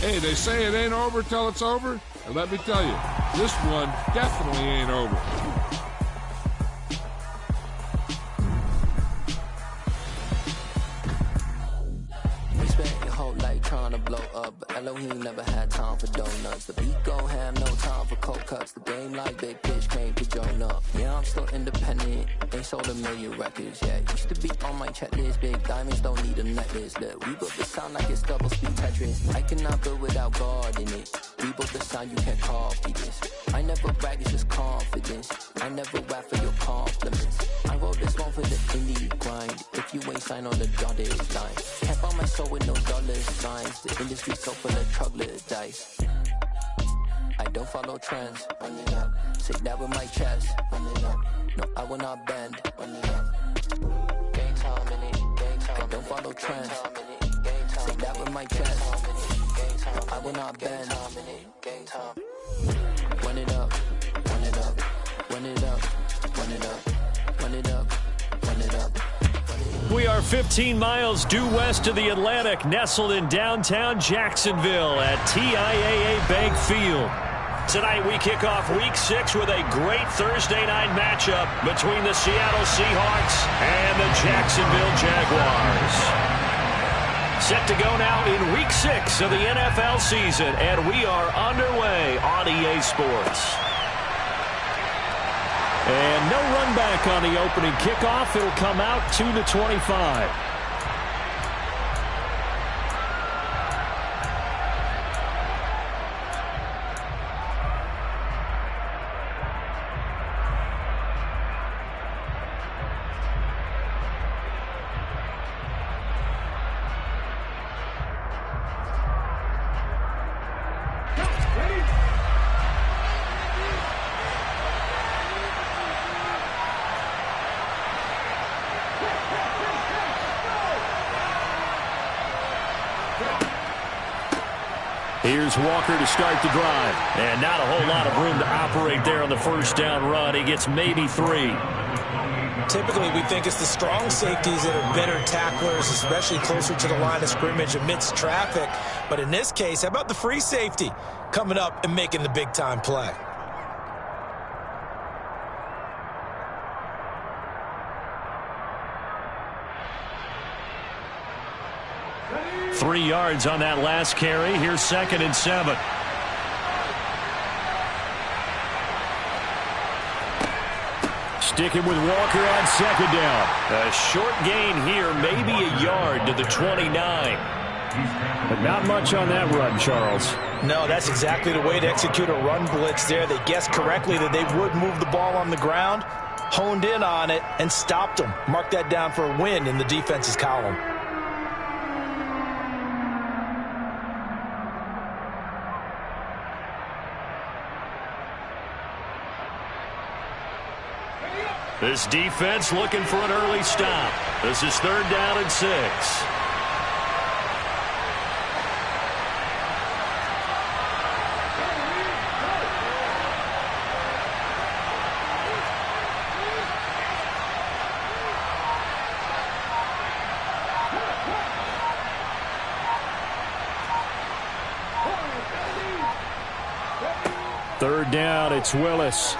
Hey, they say it ain't over till it's over. And let me tell you, this one definitely ain't over. We spent your whole life trying to blow up, but Elohim never had time for donuts. The beat gon' have no time for cold cuts. The game like Big Pitch came to join up. Yeah, I'm still independent. Ain't sold a million records yet. Used to be on my checklist. Big diamonds don't need a necklace. Look, we built the sound like it's double speed Tetris. I cannot build without God in it. We built the sound, you can't copy this. I never brag, it's just confidence. I never rap for your compliments. I wrote this one for the indie grind. If you ain't signed on the dotted line, can't buy my soul with no dollar signs. The industry so full of troglodytes. I don't follow trends. Say that with my chest. No, I will not bend. Game time in it. I don't follow trends. Say that with my chest. No, I will not bend. Run it up, run it up, run it up, run it up, run it up, run it up. We are 15 miles due west of the Atlantic, nestled in downtown Jacksonville at TIAA Bank Field. Tonight we kick off Week 6 with a great Thursday night matchup between the Seattle Seahawks and the Jacksonville Jaguars. Set to go now in Week 6 of the NFL season, and we are underway on EA Sports. And no run back on the opening kickoff. It'll come out to the 25. Here's Walker to start the drive. And not a whole lot of room to operate there on the first down run. He gets maybe 3. Typically, we think it's the strong safeties that are better tacklers, especially closer to the line of scrimmage amidst traffic. But in this case, how about the free safety coming up and making the big-time play? Three yards on that last carry. Here's 2nd and 7. Sticking with Walker on 2nd down. A short gain here, maybe a yard to the 29. But not much on that run, Charles. No, that's exactly the way to execute a run blitz there. They guessed correctly that they would move the ball on the ground, honed in on it, and stopped them. Mark that down for a win in the defense's column. This defense looking for an early stop. This is 3rd down and 6. Third down, it's Willis.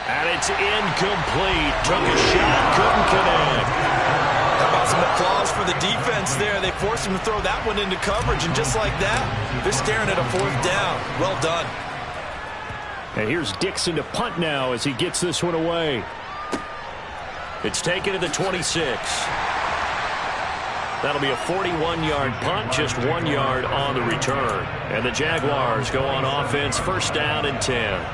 And it's incomplete. Took a shot, couldn't connect. How about some applause for the defense there? They forced him to throw that one into coverage, and just like that, they're staring at a 4th down. Well done. And here's Dixon to punt now as he gets this one away. It's taken to the 26. That'll be a 41-yard punt, just 1 yard on the return. And the Jaguars go on offense, 1st down and 10.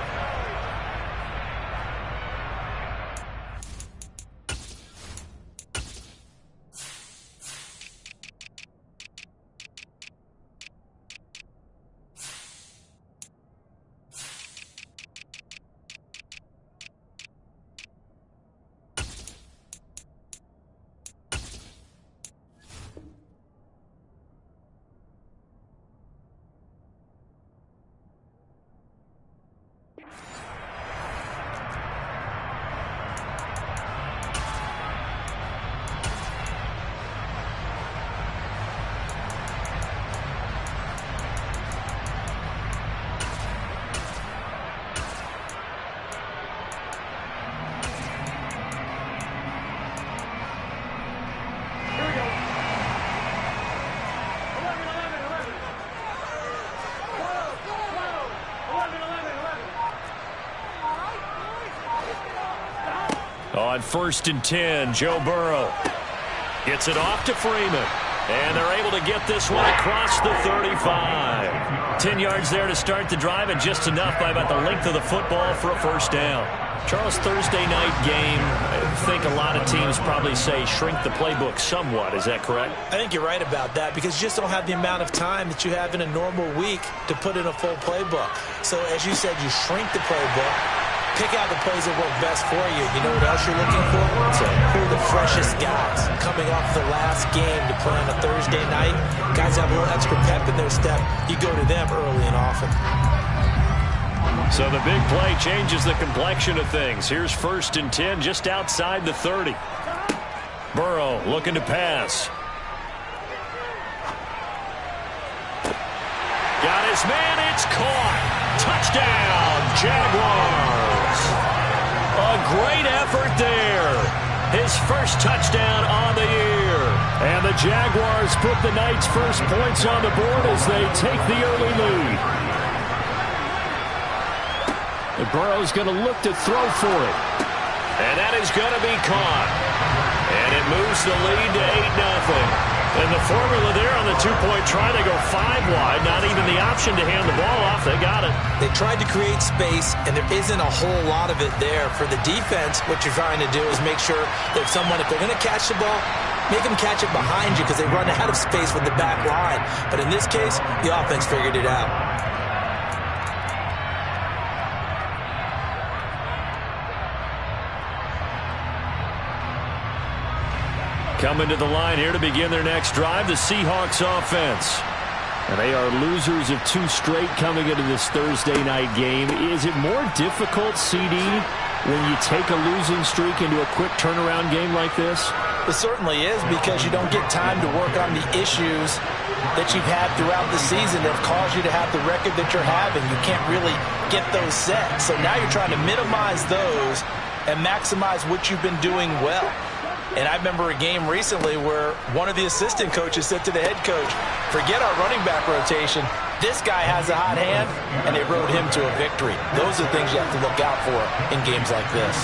On 1st and 10, Joe Burrow gets it off to Freeman. And they're able to get this one across the 35. 10 yards there to start the drive, and just enough by about the length of the football for a first down. Charles, Thursday night game, I think a lot of teams probably say shrink the playbook somewhat. Is that correct? I think you're right about that because you just don't have the amount of time that you have in a normal week to put in a full playbook. So as you said, you shrink the playbook. Pick out the plays that work best for you. You know what else you're looking for? So who are the freshest guys coming off the last game to play on a Thursday night? Guys have a little extra pep in their step. You go to them early and often. So the big play changes the complexion of things. Here's 1st and 10 just outside the 30. Burrow looking to pass. Got his man. It's caught. Touchdown, Jaguars. A great effort there. His first touchdown on the year. And the Jaguars put the night's first points on the board as they take the early lead. And Burrow's going to look to throw for it. And that is going to be caught. And it moves the lead to 8-0. And the formula there on the two-point try, they go 5 wide. Not even the option to hand the ball off. They got it. They tried to create space, and there isn't a whole lot of it there. For the defense, what you're trying to do is make sure that if they're going to catch the ball, make them catch it behind you because they run out of space with the back line. But in this case, the offense figured it out. Coming to the line here to begin their next drive, the Seahawks offense. And they are losers of 2 straight coming into this Thursday night game. Is it more difficult, CD, when you take a losing streak into a quick turnaround game like this? It certainly is because you don't get time to work on the issues that you've had throughout the season that have caused you to have the record that you're having. You can't really get those set. So now you're trying to minimize those and maximize what you've been doing well. And I remember a game recently where one of the assistant coaches said to the head coach, forget our running back rotation. This guy has a hot hand, and they rode him to a victory. Those are the things you have to look out for in games like this.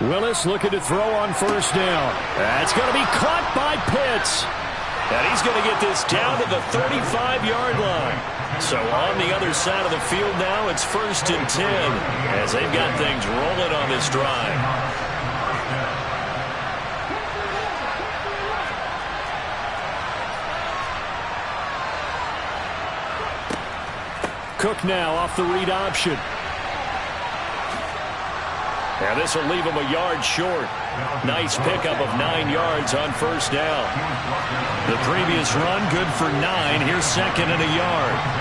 Willis looking to throw on 1st down. That's going to be caught by Pitts. And he's going to get this down to the 35-yard line. So on the other side of the field now, it's 1st and 10 as they've got things rolling on this drive. Cook now off the read option. And this will leave him a yard short. Nice pickup of 9 yards on 1st down. The previous run good for 9. Here's 2nd and a yard.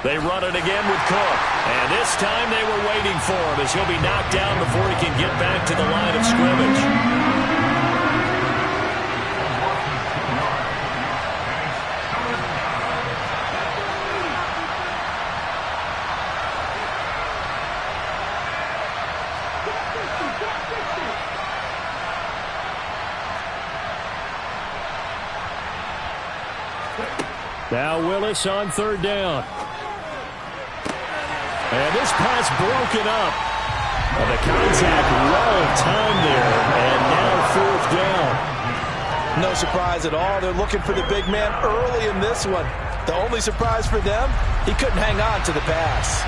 They run it again with Cook. And this time they were waiting for him as he'll be knocked down before he can get back to the line of scrimmage. Now Willis on 3rd down. And this pass broken up. And the contact well timed there. And now 4th down. No surprise at all. They're looking for the big man early in this one. The only surprise for them, he couldn't hang on to the pass.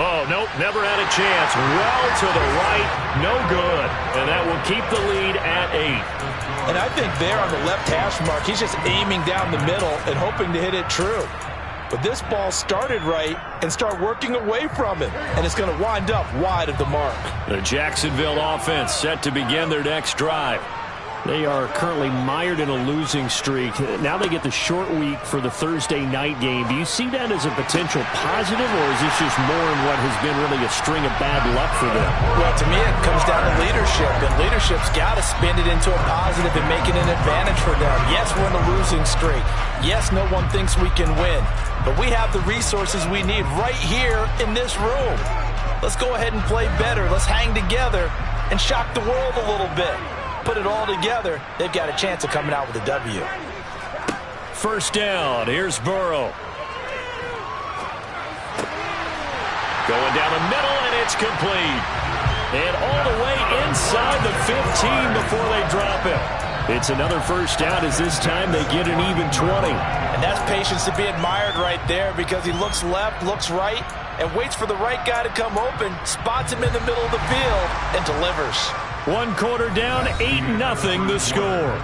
Oh, nope, never had a chance. Well to the right, no good. And that will keep the lead at 8. And I think there on the left hash mark, he's just aiming down the middle and hoping to hit it true. But this ball started right and start working away from it. And it's going to wind up wide of the mark. The Jacksonville offense set to begin their next drive. They are currently mired in a losing streak. Now they get the short week for the Thursday night game. Do you see that as a potential positive, or is this just more in what has been really a string of bad luck for them? Well, to me, it comes down to leadership, and leadership's got to spin it into a positive and make it an advantage for them. Yes, we're in a losing streak. Yes, no one thinks we can win, but we have the resources we need right here in this room. Let's go ahead and play better. Let's hang together and shock the world a little bit. Put it all together, they've got a chance of coming out with a W. First down, here's Burrow. Going down the middle, and it's complete. And all the way inside the 15 before they drop it. It's another first down as this time they get an even 20. And that's patience to be admired right there, because he looks left, looks right, and waits for the right guy to come open, spots him in the middle of the field, and delivers. 1 quarter down, 8-0 the score.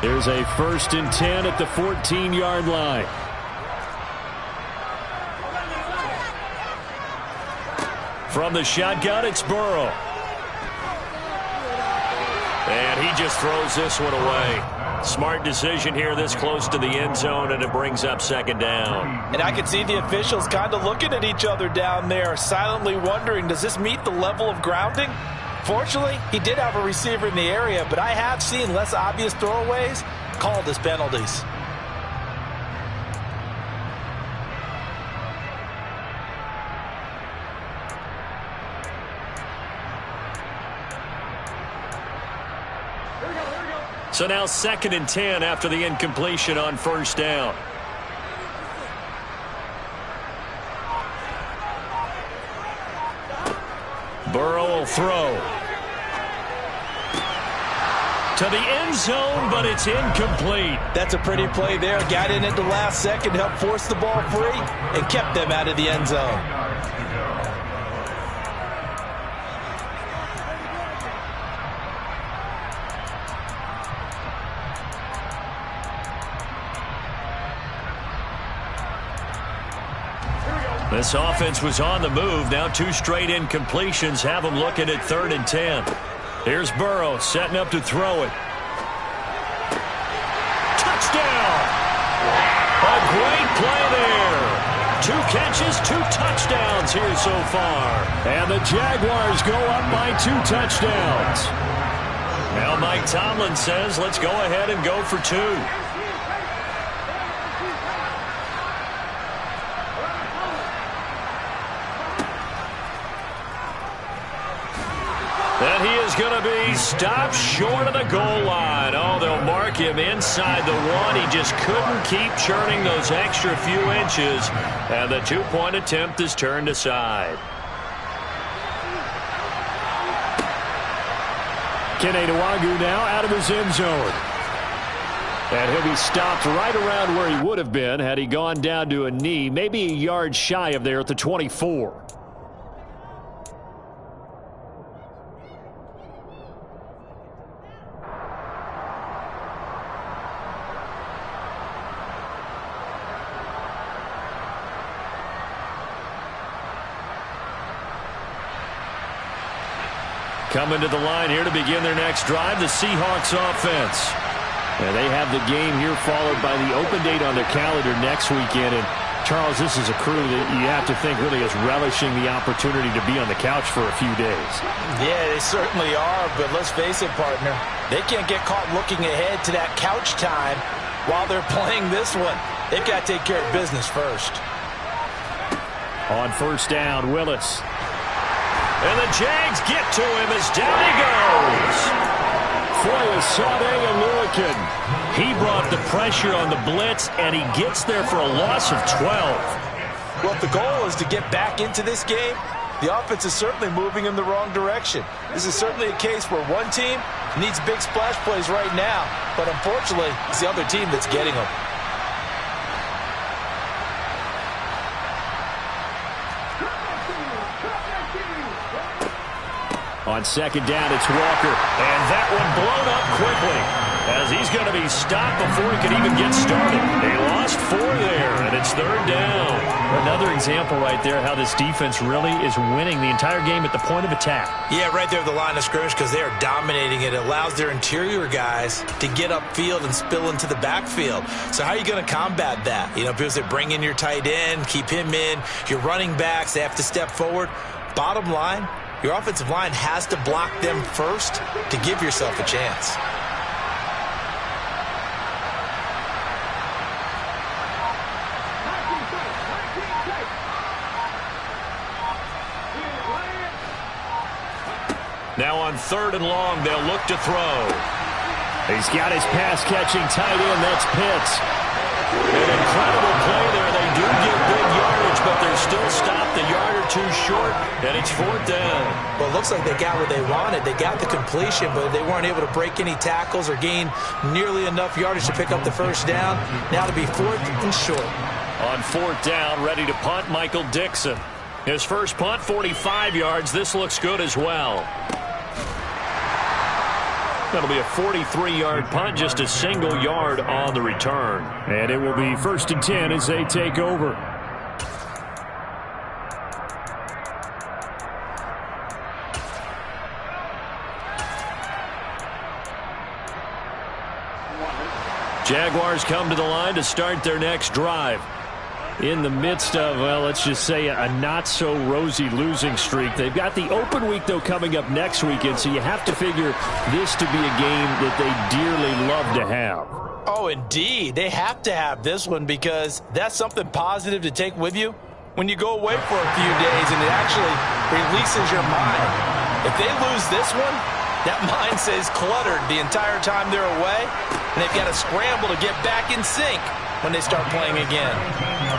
There's a 1st and 10 at the 14-yard line. From the shotgun, it's Burrow. And he just throws this one away. Smart decision here this close to the end zone, and it brings up 2nd down. And I can see the officials kind of looking at each other down there, silently wondering, does this meet the level of grounding? Fortunately, he did have a receiver in the area, but I have seen less obvious throwaways called as penalties. So now 2nd and 10 after the incompletion on 1st down. Burrow will throw. To the end zone, but it's incomplete. That's a pretty play there. Got in at the last second, helped force the ball free, and kept them out of the end zone. This offense was on the move. Now 2 straight incompletions have them looking at 3rd and 10. Here's Burrow setting up to throw it. Touchdown! A great play there. 2 catches, 2 touchdowns here so far. And the Jaguars go up by 2 touchdowns. Now Mike Tomlin says, let's go ahead and go for 2. And he is going to be stopped short of the goal line. Oh, they'll mark him inside the 1. He just couldn't keep churning those extra few inches. And the 2-point attempt is turned aside. Kene Nwangwu now out of his end zone. And he'll be stopped right around where he would have been had he gone down to a knee, maybe a yard shy of there at the 24. Coming to the line here to begin their next drive, the Seahawks offense. And they have the game here followed by the open date on their calendar next weekend. And Charles, this is a crew that you have to think really is relishing the opportunity to be on the couch for a few days. Yeah, they certainly are, but let's face it, partner. They can't get caught looking ahead to that couch time while they're playing this one. They've got to take care of business first. On 1st down, Willis. And the Jags get to him as down he goes. Foyesade Oluokun. He brought the pressure on the blitz, and he gets there for a loss of 12. Well, if the goal is to get back into this game, the offense is certainly moving in the wrong direction. This is certainly a case where one team needs big splash plays right now, but unfortunately, it's the other team that's getting them. On 2nd down, it's Walker, and that one blown up quickly. as he's going to be stopped before he can even get started. They lost 4 there, and it's 3rd down. Another example right there how this defense really is winning the entire game at the point of attack. Yeah, right there at the line of scrimmage because they are dominating it. It allows their interior guys to get upfield and spill into the backfield. So how are you going to combat that? You know, because they bring in your tight end, keep him in. Your running backs, they have to step forward. Bottom line, your offensive line has to block them first to give yourself a chance. Now on 3rd and long, they'll look to throw. He's got his pass-catching tight end. That's Pitts. An incredible play there. They do get big yardage, but they're still stopped a yard or 2 short, and it's 4th down. Well, it looks like they got what they wanted. They got the completion, but they weren't able to break any tackles or gain nearly enough yardage to pick up the 1st down. Now to be 4th and short. On 4th down, ready to punt, Michael Dixon. His first punt, 45 yards. This looks good as well. That'll be a 43-yard punt, just a single yard on the return. And it will be 1st and 10 as they take over. Jaguars come to the line to start their next drive. In the midst of, well, let's just say a not-so-rosy losing streak. They've got the open week, though, coming up next weekend, so you have to figure this to be a game that they dearly love to have. Oh, indeed. They have to have this one because that's something positive to take with you when you go away for a few days, and it actually releases your mind. If they lose this one, that mind stays cluttered the entire time they're away, and they've got to scramble to get back in sync when they start playing again.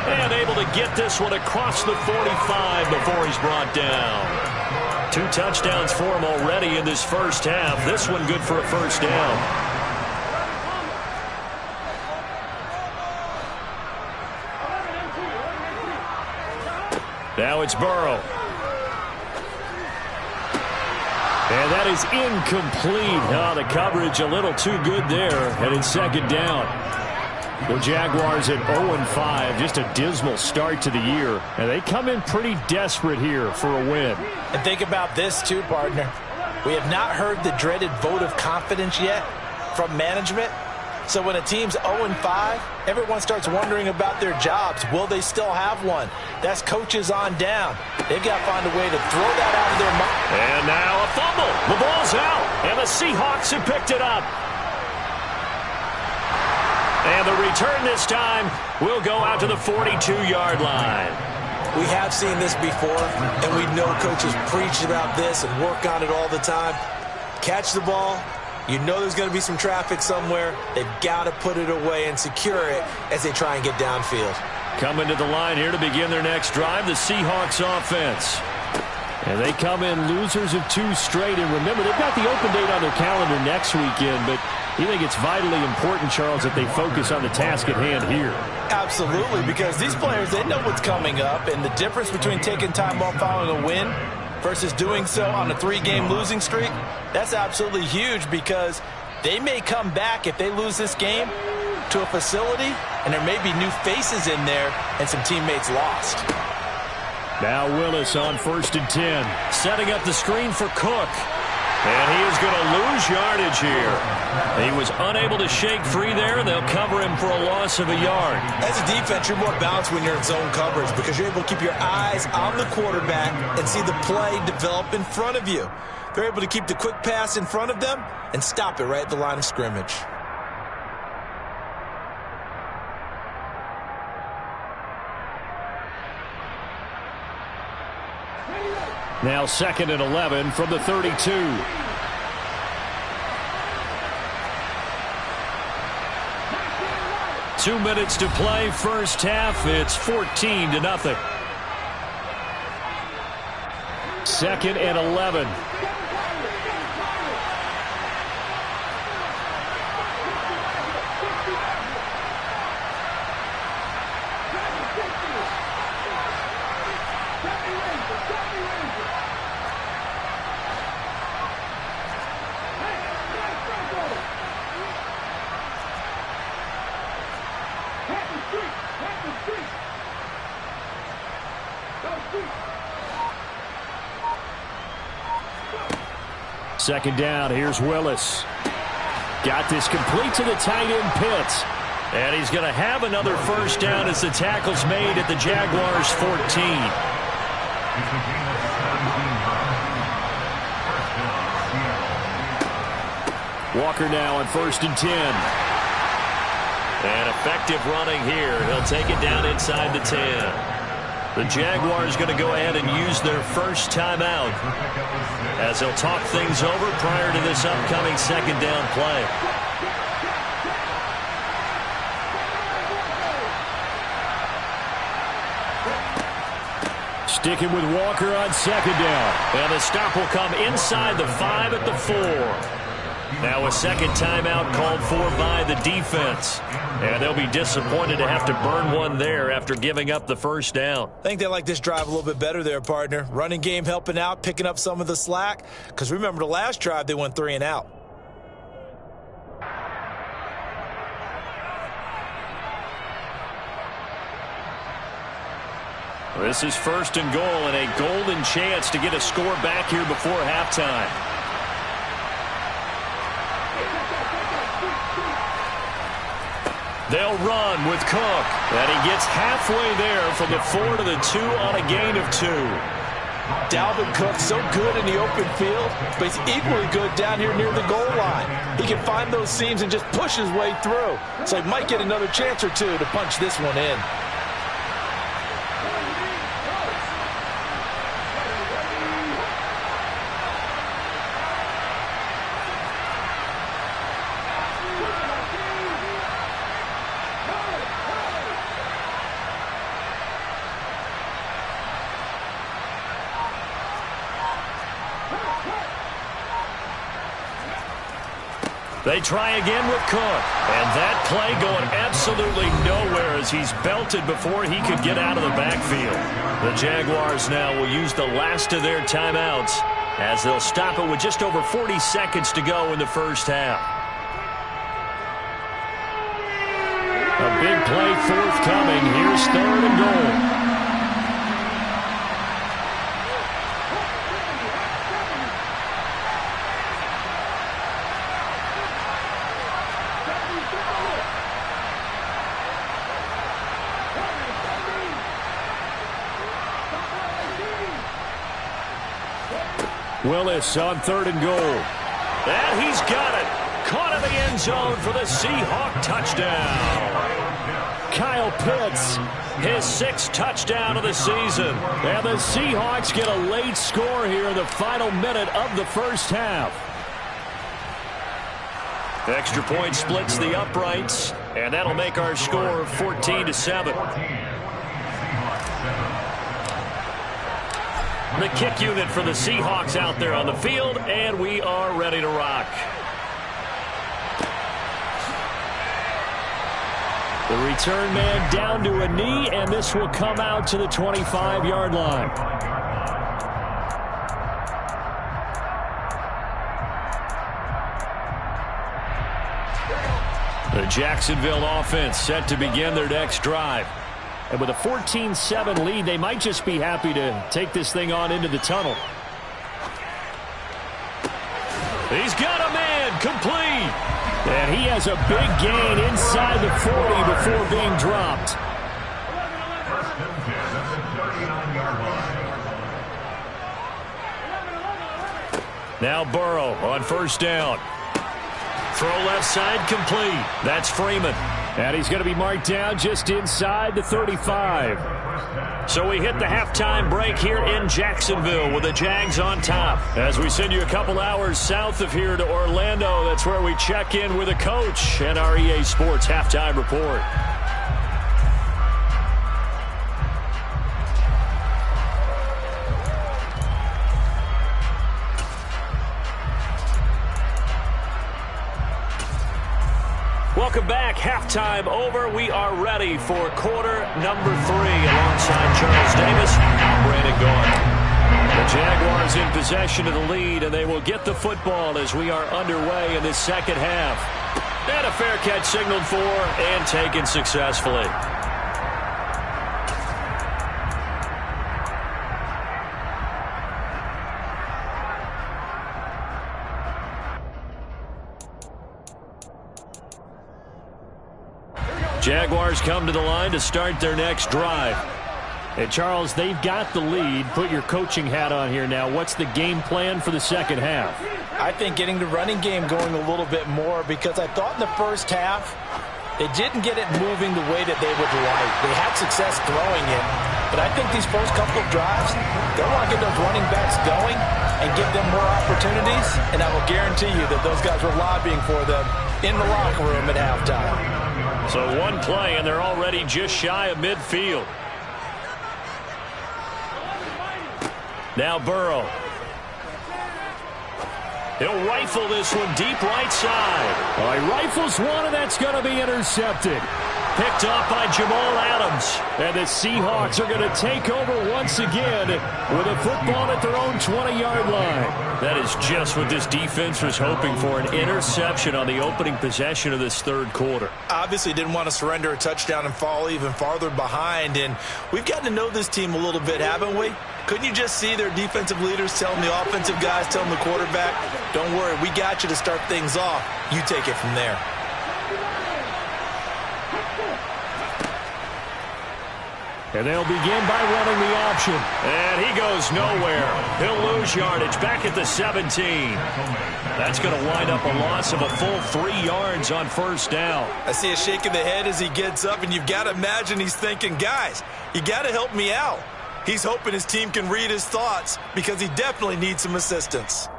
And able to get this one across the 45 before he's brought down. 2 touchdowns for him already in this first half. This one good for a 1st down. Now it's Burrow. And that is incomplete. Oh, the coverage a little too good there. And it's 2nd down. The Jaguars at 0-5, just a dismal start to the year. And they come in pretty desperate here for a win. And think about this too, partner. We have not heard the dreaded vote of confidence yet from management. So when a team's 0-5, everyone starts wondering about their jobs. Will they still have one? That's coaches on down. They've got to find a way to throw that out of their mind. And now a fumble. The ball's out. And the Seahawks have picked it up. And the return this time will go out to the 42-yard line. We have seen this before, and we know coaches preach about this and work on it all the time. Catch the ball. You know there's going to be some traffic somewhere. They've got to put it away and secure it as they try and get downfield. Coming to the line here to begin their next drive, the Seahawks offense. And they come in losers of 2 straight. And remember, they've got the open date on their calendar next weekend, but you think it's vitally important, Charles, that they focus on the task at hand here. Absolutely, because these players, they know what's coming up, and the difference between taking time off following a win versus doing so on a 3-game losing streak, that's absolutely huge because they may come back if they lose this game to a facility, and there may be new faces in there and some teammates lost. Now Willis on 1st and 10. Setting up the screen for Cook. And he is going to lose yardage here. He was unable to shake free there. They'll cover him for a loss of a yard. As a defense, you're more balanced when you're in zone coverage because you're able to keep your eyes on the quarterback and see the play develop in front of you. They're able to keep the quick pass in front of them and stop it right at the line of scrimmage. Now 2nd and 11 from the 32. Two minutes to play, first half. It's 14-0. 2nd and 11. Second down, here's Willis. Got this complete to the tight end Pitts. And he's going to have another first down as the tackle's made at the Jaguars' 14. Walker now on 1st and 10. And effective running here. He'll take it down inside the 10. The Jaguars going to go ahead and use their first timeout as they'll talk things over prior to this upcoming second down play. Sticking with Walker on second down. And the stop will come inside the 5 at the 4. Now a second timeout called for by the defense. And they'll be disappointed to have to burn one there after giving up the first down. I think they like this drive a little bit better there, partner. Running game helping out, picking up some of the slack. Because remember the last drive, they went 3 and out. This is 1st and goal and a golden chance to get a score back here before halftime. They'll run with Cook. And he gets halfway there from the 4 to the 2 on a gain of 2. Dalvin Cook so good in the open field, but he's equally good down here near the goal line. He can find those seams and just push his way through. So he might get another chance or two to punch this one in. They try again with Cook. And that play going absolutely nowhere as he's belted before he could get out of the backfield. The Jaguars now will use the last of their timeouts as they'll stop it with just over 40 seconds to go in the first half. A big play forthcoming. Here's 3rd and goal. Willis on 3rd and goal. And he's got it. Caught in the end zone for the Seahawk touchdown. Kyle Pitts, his 6th touchdown of the season. And the Seahawks get a late score here in the final minute of the first half. Extra point splits the uprights, and that'll make our score 14-7. The kick unit for the Seahawks out there on the field, and we are ready to rock. The return man down to a knee, and this will come out to the 25-yard line. The Jacksonville offense set to begin their next drive. And with a 14-7 lead, they might just be happy to take this thing on into the tunnel. He's got a man, complete. And he has a big gain inside the 40 before being dropped. Now Burrow on 1st down. Throw left side complete. That's Freeman. And he's going to be marked down just inside the 35. So we hit the halftime break here in Jacksonville with the Jags on top. As we send you a couple hours south of here to Orlando, that's where we check in with the coach and our EA Sports halftime report. Welcome back. Halftime over. We are ready for quarter number 3 alongside Charles Davis. I'm Brandon Gaudin. The Jaguars in possession of the lead, and they will get the football as we are underway in this second half. And a fair catch signaled for and taken successfully. Jaguars come to the line to start their next drive. And Charles, they've got the lead. Put your coaching hat on here now. What's the game plan for the second half? I think getting the running game going a little bit more, because I thought in the first half they didn't get it moving the way that they would like. They had success throwing it, but I think these first couple of drives, they want to get those running backs going and give them more opportunities, and I will guarantee you that those guys were lobbying for them in the locker room at halftime. So one play, and they're already just shy of midfield. Now Burrow. He'll rifle this one deep right side. All right, rifles one, and that's going to be intercepted. Picked off by Jamal Adams. And the Seahawks are going to take over once again with a football at their own 20-yard line. That is just what this defense was hoping for, an interception on the opening possession of this third quarter. Obviously didn't want to surrender a touchdown and fall even farther behind, and we've gotten to know this team a little bit, haven't we? Couldn't you just see their defensive leaders telling the offensive guys, telling the quarterback, don't worry, we got you to start things off. You take it from there. And they'll begin by running the option. And he goes nowhere. He'll lose yardage back at the 17. That's going to wind up a loss of a full 3 yards on first down. I see a shake of the head as he gets up, and you've got to imagine he's thinking, guys, you got to help me out. He's hoping his team can read his thoughts because he definitely needs some assistance.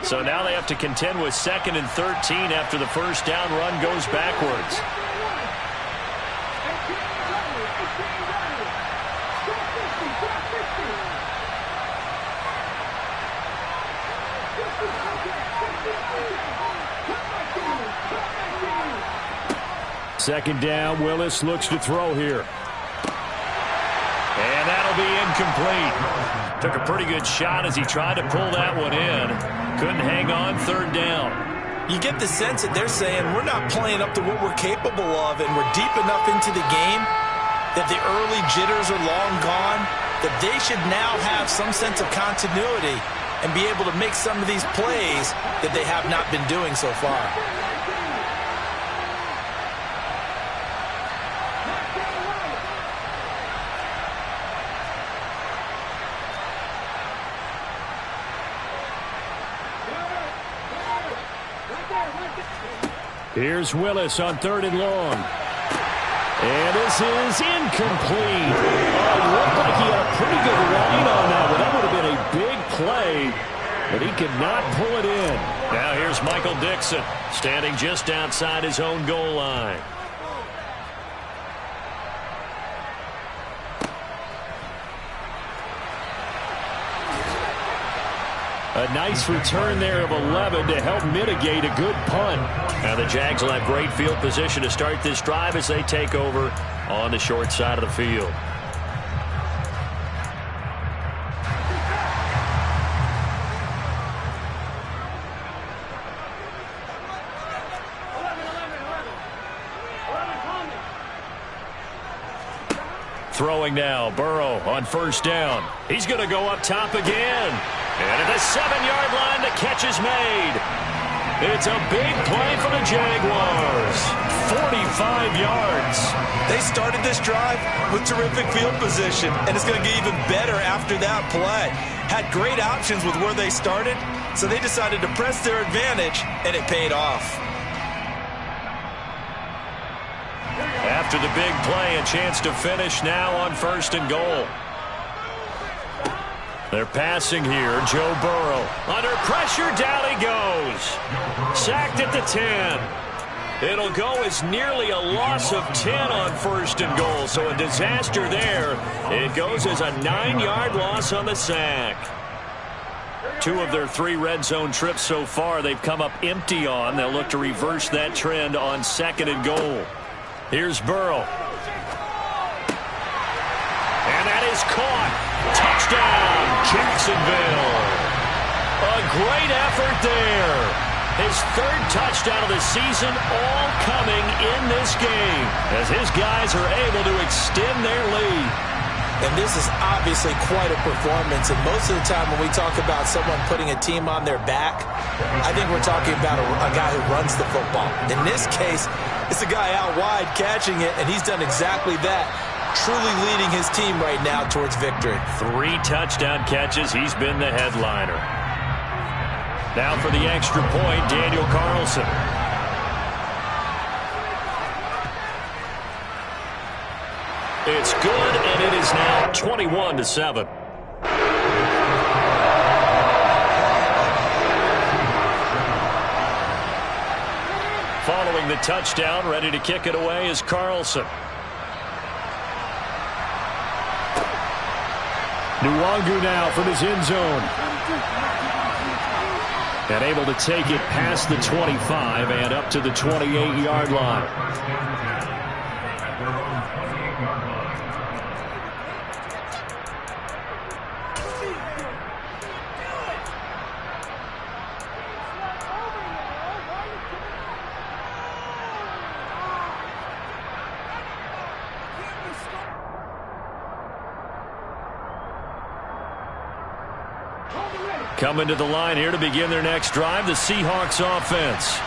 So now they have to contend with 2nd and 13 after the first down run goes backwards. Second down, Willis looks to throw here. And that'll be incomplete. Took a pretty good shot as he tried to pull that one in. Couldn't hang on, third down. You get the sense that they're saying we're not playing up to what we're capable of, and we're deep enough into the game that the early jitters are long gone, that they should now have some sense of continuity and be able to make some of these plays that they have not been doing so far. Here's Willis on 3rd and long. And this is incomplete. Oh, it looked like he had a pretty good line on that one. That would have been a big play, but he could not pull it in. Now here's Michael Dixon, standing just outside his own goal line. A nice return there of 11 to help mitigate a good punt. Now the Jags will have great field position to start this drive as they take over on the short side of the field. Throwing now, Burrow on first down. He's going to go up top again. And at the 7-yard line, the catch is made. It's a big play for the Jaguars. 45 yards. They started this drive with terrific field position, and it's going to get even better after that play. Had great options with where they started, so they decided to press their advantage, and it paid off. After the big play, a chance to finish now on 1st and goal. They're passing here. Joe Burrow. Under pressure, down he goes. Sacked at the 10. It'll go as nearly a loss of 10 on 1st and goal. So a disaster there. It goes as a 9-yard loss on the sack. 2 of their 3 red zone trips so far they've come up empty on. They'll look to reverse that trend on 2nd and goal. Here's Burrow. And that is caught. Touchdown, Jacksonville. A great effort there. His 3rd touchdown of the season, all coming in this game as his guys are able to extend their lead. And this is obviously quite a performance. And most of the time when we talk about someone putting a team on their back, I think we're talking about a guy who runs the football. In this case, it's a guy out wide catching it, and he's done exactly that, truly leading his team right now towards victory. 3 touchdown catches. He's been the headliner. Now for the extra point, Daniel Carlson. It's good, and it is now 21-7. Following the touchdown, ready to kick it away is Carlson. Nwangu now from his end zone. And able to take it past the 25 and up to the 28-yard line. Coming to the line here to begin their next drive, the Seahawks offense.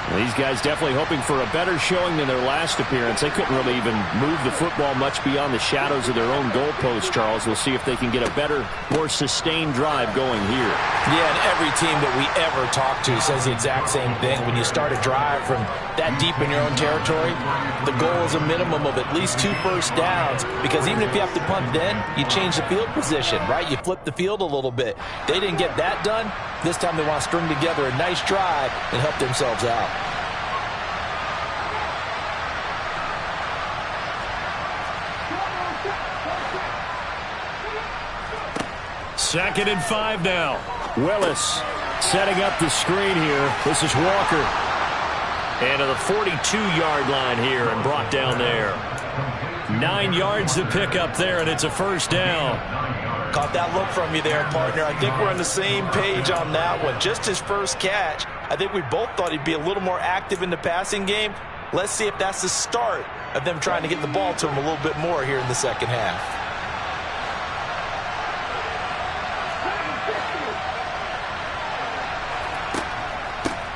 Well, these guys definitely hoping for a better showing than their last appearance. They couldn't really even move the football much beyond the shadows of their own goalpost, Charles. We'll see if they can get a better, more sustained drive going here. Yeah, and every team that we ever talk to says the exact same thing. When you start a drive from that deep in your own territory, the goal is a minimum of at least 2 first downs, because even if you have to punt then, you change the field position, right? You flip the field a little bit. They didn't get that done. This time they want to string together a nice drive and help themselves out. Second and 5 now. Willis setting up the screen here. This is Walker. And to the 42-yard line here and brought down there. 9 yards to pick up there, and it's a first down. Caught that look from you there, partner. I think we're on the same page on that one. Just his first catch. I think we both thought he'd be a little more active in the passing game. Let's see if that's the start of them trying to get the ball to him a little bit more here in the second half.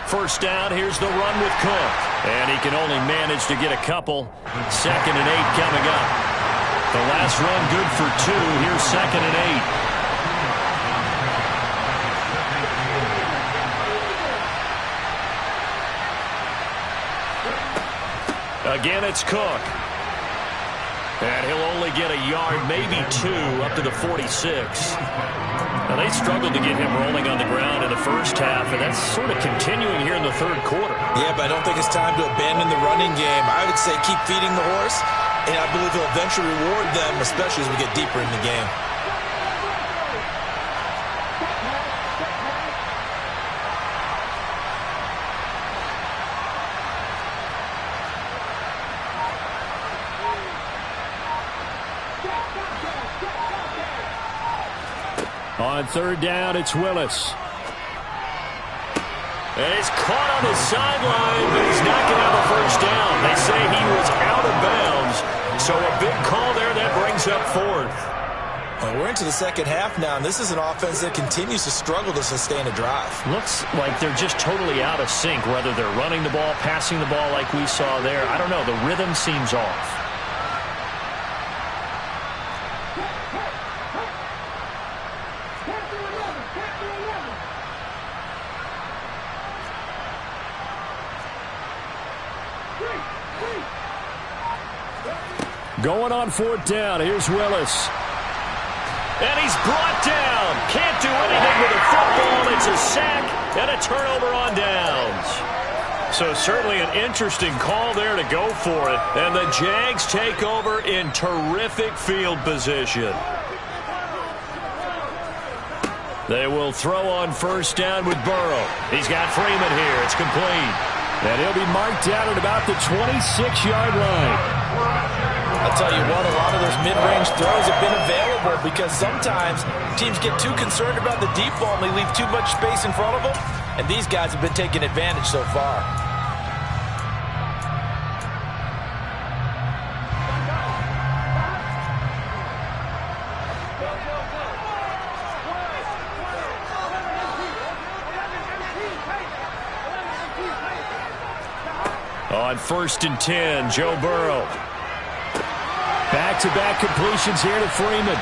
First down, here's the run with Cook. And he can only manage to get a couple. 2nd and 8 coming up. The last run good for 2. Here's 2nd and 8. Again, it's Cook. And he'll only get a yard, maybe 2, up to the 46. Now, they struggled to get him rolling on the ground in the first half, and that's sort of continuing here in the third quarter. Yeah, but I don't think it's time to abandon the running game. I would say keep feeding the horse, and I believe he'll eventually reward them, especially as we get deeper in the game. On third down, it's Willis. And he's caught on the sideline, but he's not going to have a first down. They say he was out of bounds, so a big call there that brings up 4th. Well, we're into the second half now, and this is an offense that continues to struggle to sustain a drive. Looks like they're just totally out of sync, whether they're running the ball, passing the ball like we saw there. I don't know. The rhythm seems off. Going on 4th down. Here's Willis. And he's brought down. Can't do anything with the football. It's a sack and a turnover on downs. So certainly an interesting call there to go for it. And the Jags take over in terrific field position. They will throw on first down with Burrow. He's got Freeman here. It's complete. And he'll be marked down at about the 26-yard line. I'll tell you what, a lot of those mid-range throws have been available because sometimes teams get too concerned about the deep ball and they leave too much space in front of them, and these guys have been taking advantage so far. On 1st and 10, Joe Burrow. Back-to-back completions here to Freeman.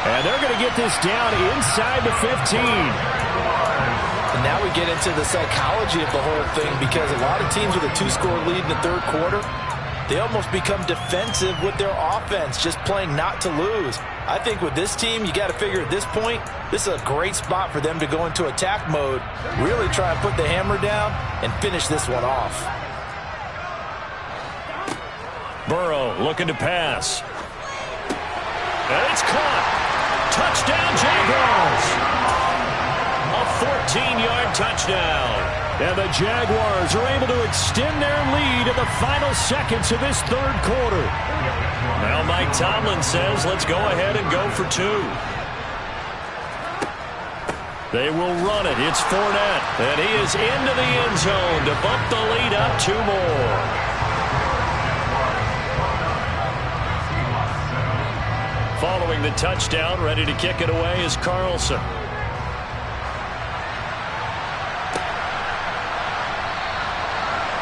And they're going to get this down inside the 15. And now we get into the psychology of the whole thing, because a lot of teams with a 2-score lead in the third quarter, they almost become defensive with their offense, just playing not to lose. I think with this team, you got to figure at this point, this is a great spot for them to go into attack mode, really try and put the hammer down and finish this one off. Burrow looking to pass. And it's caught. Touchdown, Jaguars. A 14-yard touchdown. And the Jaguars are able to extend their lead in the final seconds of this third quarter. Now Mike Tomlin says, let's go ahead and go for 2. They will run it. It's Fournette. And he is into the end zone to bump the lead up 2 more. Following the touchdown, ready to kick it away is Carlson.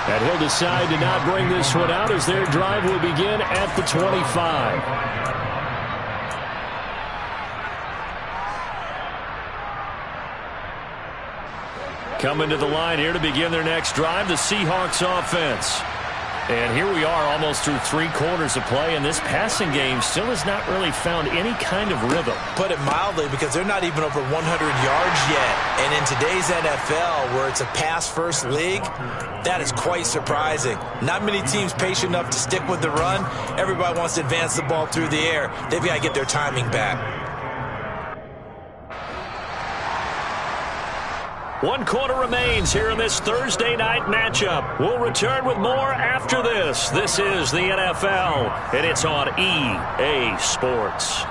And he'll decide to not bring this one out as their drive will begin at the 25. Coming to the line here to begin their next drive, the Seahawks offense. And here we are almost through 3 quarters of play, and this passing game still has not really found any kind of rhythm. Put it mildly, because they're not even over 100 yards yet. And in today's NFL, where it's a pass-first league, that is quite surprising. Not many teams patient enough to stick with the run. Everybody wants to advance the ball through the air. They've got to get their timing back. 1 quarter remains here in this Thursday night matchup. We'll return with more after this. This is the NFL, and it's on EA Sports.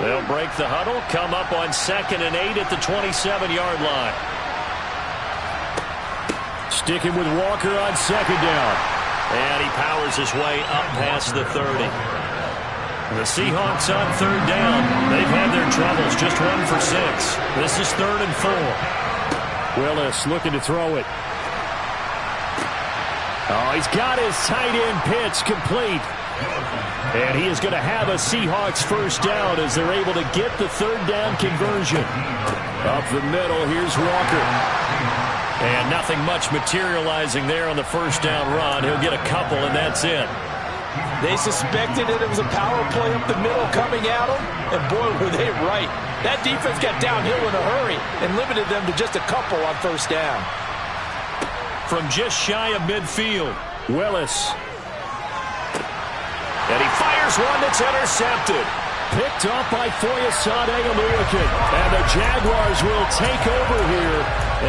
They'll break the huddle, come up on 2nd and 8 at the 27-yard line. Sticking with Walker on 2nd down. And he powers his way up past the 30. The Seahawks on 3rd down. They've had their troubles, just 1 for 6. This is 3rd and 4. Willis looking to throw it. Oh, he's got his tight end pitch complete. And he is going to have a Seahawks 1st down as they're able to get the 3rd down conversion. Up the middle, here's Walker. And nothing much materializing there on the 1st down run. He'll get a couple, and that's it. They suspected it was a power play up the middle coming at them, and boy, were they right. That defense got downhill in a hurry and limited them to just a couple on 1st down. From just shy of midfield, Willis. And he fires one that's intercepted. Picked off by Foyesade Oluokun. And the Jaguars will take over here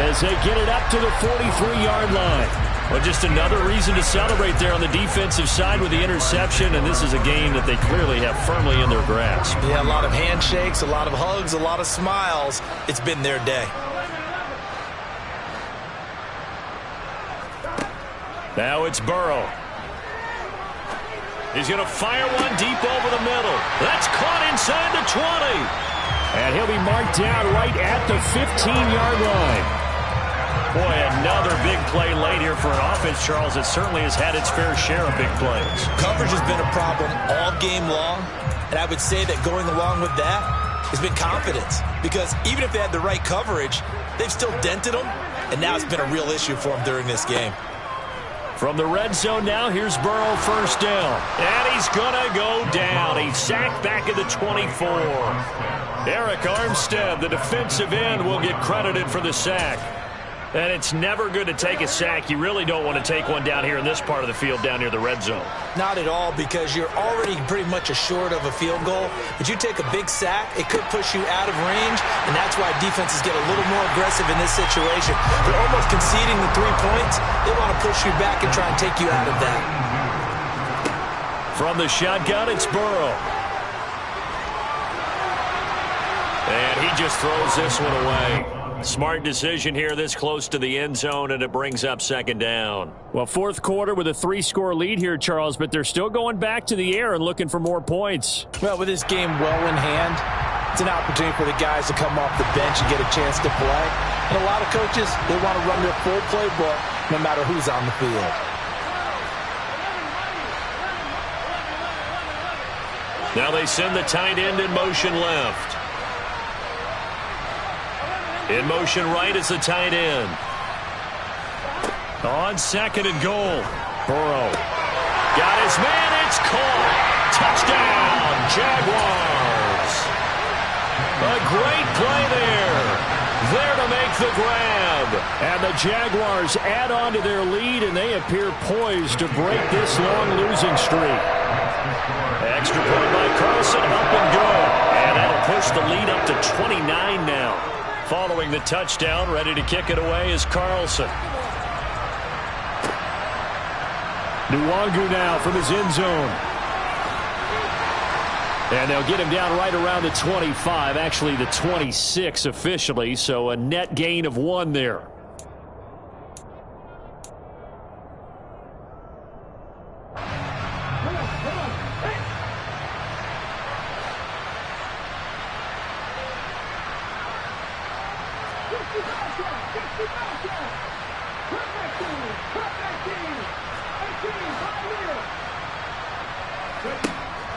as they get it up to the 43-yard line. Well, just another reason to celebrate there on the defensive side with the interception, and this is a game that they clearly have firmly in their grasp. Yeah, a lot of handshakes, a lot of hugs, a lot of smiles. It's been their day. Now it's Burrow. He's going to fire one deep over the middle. That's caught inside the 20. And he'll be marked down right at the 15-yard line. Boy, another big play late here for an offense, Charles, that certainly has had its fair share of big plays. Coverage has been a problem all game long, and I would say that going along with that has been confidence. Because even if they had the right coverage, they've still dented them, and now it's been a real issue for them during this game. From the red zone now, here's Burrow 1st down. And he's going to go down. He's sacked back at the 24. Eric Armstead, the defensive end, will get credited for the sack. And it's never good to take a sack. You really don't want to take one down here in this part of the field, down near the red zone. Not at all, because you're already pretty much assured of a field goal. But you take a big sack, it could push you out of range, and that's why defenses get a little more aggressive in this situation. They're almost conceding the 3 points. They want to push you back and try and take you out of that. From the shotgun, it's Burrow. And he just throws this one away. Smart decision here this close to the end zone, and it brings up 2nd down. Well, 4th quarter with a 3-score lead here, Charles, but they're still going back to the air and looking for more points. Well, with this game well in hand, It's an opportunity for the guys to come off the bench and get a chance to play. And a lot of coaches, they want to run their full playbook no matter who's on the field. Now they send the tight end in motion left. In motion right is the tight end. On second and goal. Burrow. Got his man. It's caught. Touchdown, Jaguars. A great play there. There to make the grab. And the Jaguars add on to their lead, and they appear poised to break this long losing streak. Extra point by Carlson, up and good. And that'll push the lead up to 29 now. Following the touchdown, ready to kick it away is Carlson. Nwangu now from his end zone. And they'll get him down right around the 25, actually the 26 officially, so a net gain of 1 there.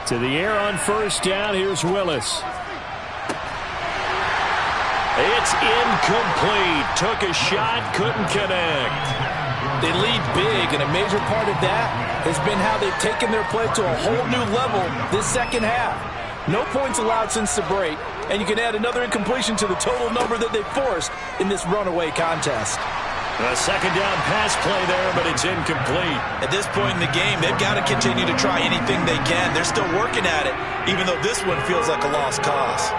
To the air on first down. Here's Willis. It's incomplete. Took a shot, couldn't connect. They lead big, and a major part of that has been how they've taken their play to a whole new level this second half. No points allowed since the break, and you can add another incompletion to the total number that they forced in this runaway contest. A second down pass play there, but it's incomplete. At this point in the game, they've got to continue to try anything they can. They're still working at it, even though this one feels like a lost cause.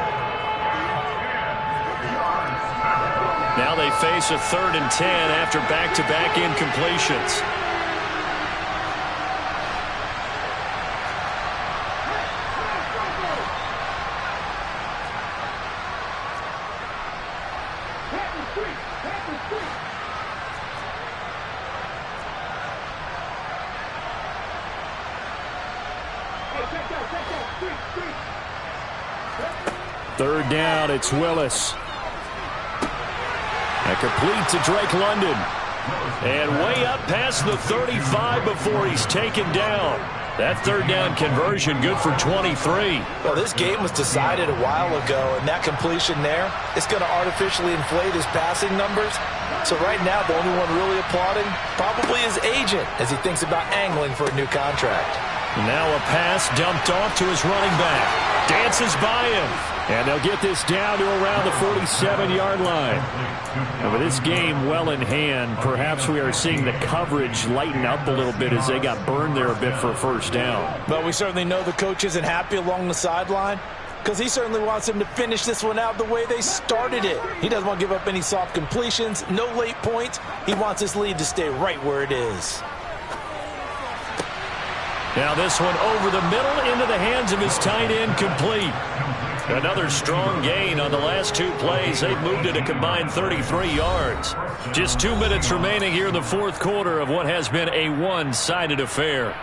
Now they face a 3rd and 10 after back-to-back incompletions. Third down, it's Willis. And complete to Drake London. And way up past the 35 before he's taken down. That third down conversion good for 23. Well, this game was decided a while ago, and that completion there, it's going to artificially inflate his passing numbers. So right now, the only one really applauding probably his agent as he thinks about angling for a new contract. Now a pass dumped off to his running back. Dances by him. And they'll get this down to around the 47-yard line. And with this game well in hand, perhaps we are seeing the coverage lighten up a little bit as they got burned there a bit for a first down. But we certainly know the coach isn't happy along the sideline because he certainly wants them to finish this one out the way they started it. He doesn't want to give up any soft completions, no late points. He wants his lead to stay right where it is. Now this one over the middle into the hands of his tight end, complete. Another strong gain on the last 2 plays. They've moved it a combined 33 yards. Just 2 minutes remaining here in the fourth quarter of what has been a one-sided affair.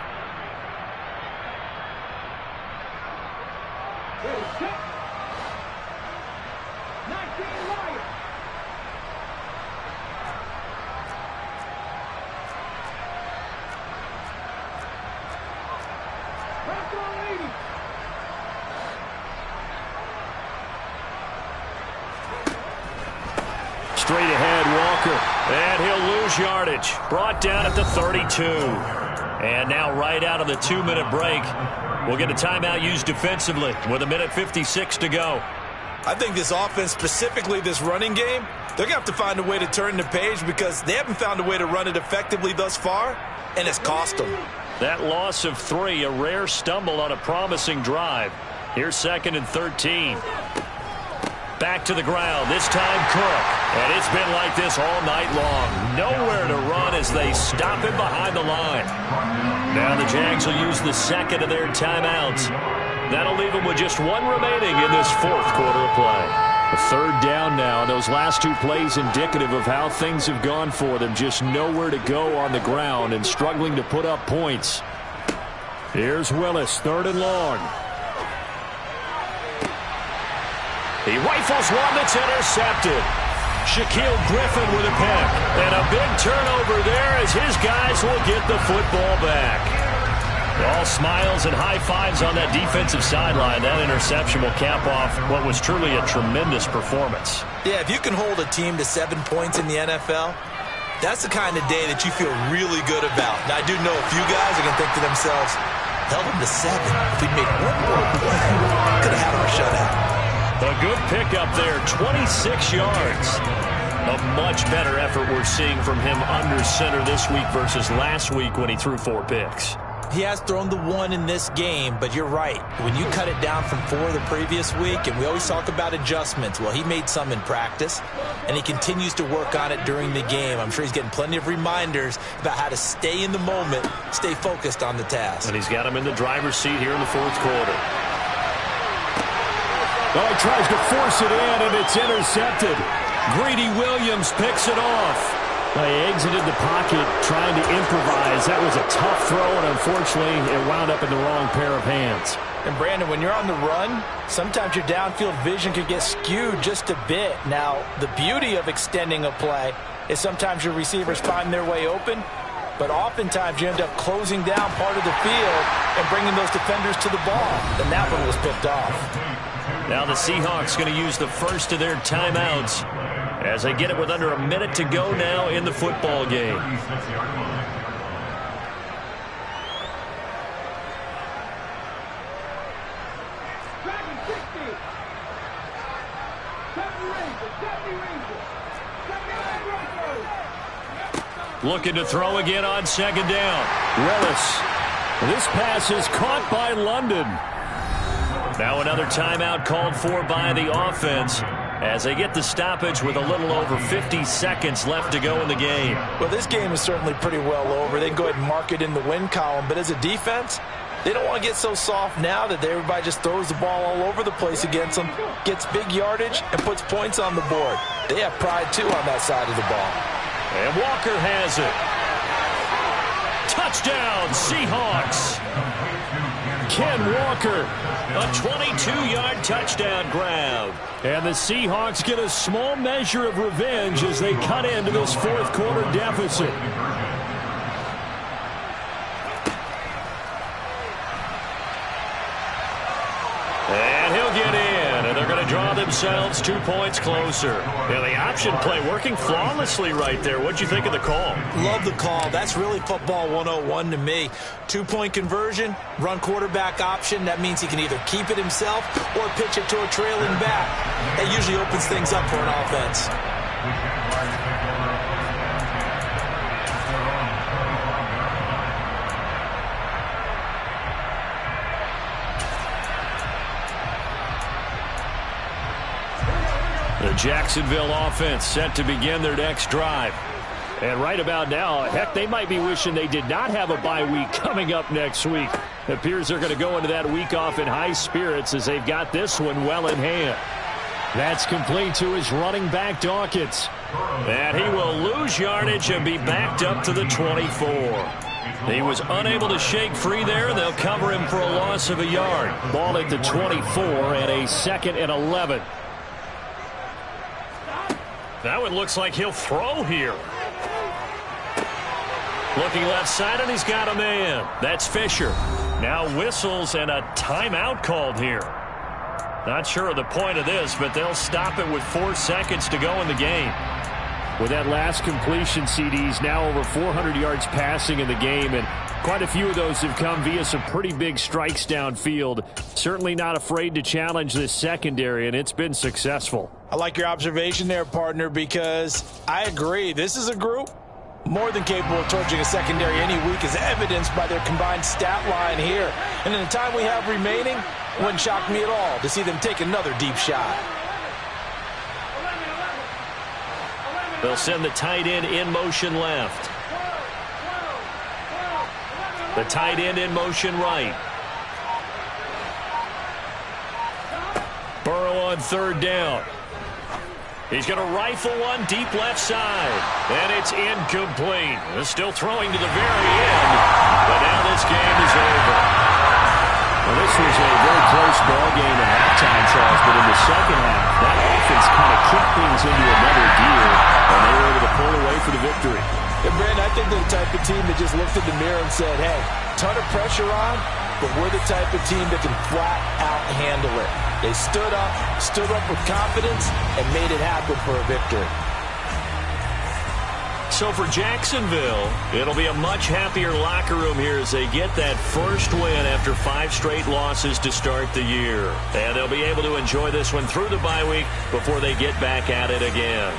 Straight ahead, Walker. And he'll lose yardage. Brought down at the 32. And now right out of the 2-minute break, we'll get a timeout used defensively with 1:56 to go. I think this offense, specifically this running game, they're going to have to find a way to turn the page because they haven't found a way to run it effectively thus far, and it's cost them. That loss of 3, a rare stumble on a promising drive. Here's 2nd and 13. Back to the ground, this time Cook. And it's been like this all night long. Nowhere to run as they stop him behind the line. Now the Jags will use the second of their timeouts. That'll leave them with just 1 remaining in this fourth quarter of play. The 3rd down now, and those last 2 plays indicative of how things have gone for them. Just nowhere to go on the ground and struggling to put up points. Here's Willis, 3rd and long. He rifles one that's intercepted. Shaquille Griffin with a pick. And a big turnover there as his guys will get the football back. All smiles and high fives on that defensive sideline. That interception will cap off what was truly a tremendous performance. Yeah, if you can hold a team to 7 points in the NFL, that's the kind of day that you feel really good about. Now, I do know a few guys are going to think to themselves, held him to 7. If we'd made one more play, could have had him a shutout. A good pickup there, 26 yards. A much better effort we're seeing from him under center this week versus last week when he threw 4 picks. He has thrown the 1 in this game, but you're right. When you cut it down from 4 the previous week, and we always talk about adjustments, well, he made some in practice, and he continues to work on it during the game. I'm sure he's getting plenty of reminders about how to stay in the moment, stay focused on the task. And he's got him in the driver's seat here in the 4th quarter. Oh, he tries to force it in, and it's intercepted. Greedy Williams picks it off. He exited the pocket trying to improvise. That was a tough throw, and unfortunately, it wound up in the wrong pair of hands. And, Brandon, when you're on the run, sometimes your downfield vision could get skewed just a bit. Now, the beauty of extending a play is sometimes your receivers find their way open, but oftentimes you end up closing down part of the field and bringing those defenders to the ball. And that one was picked off. Now the Seahawks going to use the first of their timeouts as they get it with under a minute to go now in the football game. Looking to throw again on 2nd down. Willis. This pass is caught by London. Now another timeout called for by the offense as they get the stoppage with a little over 50 seconds left to go in the game. Well, this game is certainly pretty well over. They can go ahead and mark it in the win column. But as a defense, they don't want to get so soft now that everybody just throws the ball all over the place against them, gets big yardage, and puts points on the board. They have pride, too, on that side of the ball. And Walker has it. Touchdown, Seahawks. Ken Walker. A 22-yard touchdown grab. And the Seahawks get a small measure of revenge as they cut into this 4th quarter deficit. And he'll get in, and they're going to draw themselves 2 points closer. Yeah, the option play working flawlessly right there. What'd you think of the call? Love the call. That's really football 101 to me. 2-point conversion, run quarterback option. That means he can either keep it himself or pitch it to a trailing back. That usually opens things up for an offense. The Jacksonville offense set to begin their next drive. And right about now, heck, they might be wishing they did not have a bye week coming up next week. It appears they're going to go into that week off in high spirits as they've got this one well in hand. That's complete to his running back, Dawkins. And he will lose yardage and be backed up to the 24. He was unable to shake free there. They'll cover him for a loss of a yard. Ball at the 24 and a 2nd and 11. That one looks like he'll throw here. Looking left side, and he's got a man. That's Fisher. Now whistles and a timeout called here. Not sure of the point of this, but they'll stop it with 4 seconds to go in the game. With that last completion, CD's now over 400 yards passing in the game, and quite a few of those have come via some pretty big strikes downfield. Certainly not afraid to challenge this secondary, and it's been successful. I like your observation there, partner, because I agree. This is a group more than capable of torching a secondary any week, as evidenced by their combined stat line here. And in the time we have remaining, it wouldn't shock me at all to see them take another deep shot. They'll send the tight end in motion left. The tight end in motion right. Burrow on 3rd down. He's going to rifle one deep left side. And it's incomplete. They're still throwing to the very end. But now this game is over. Well, this was a very close ball game at halftime, Charles, but in the second half, that offense kind of kicked things into another gear, and they were able to pull away for the victory. And Brandon, I think they're the type of team that just looked in the mirror and said, hey, ton of pressure on, but we're the type of team that can flat out handle it. They stood up with confidence, and made it happen for a victory. So for Jacksonville, it'll be a much happier locker room here as they get that first win after 5 straight losses to start the year. And they'll be able to enjoy this one through the bye week before they get back at it again.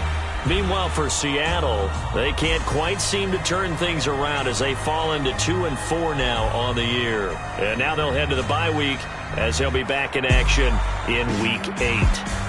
Meanwhile, for Seattle, they can't quite seem to turn things around as they fall into 2-4 now on the year. And now they'll head to the bye week as they'll be back in action in Week 8.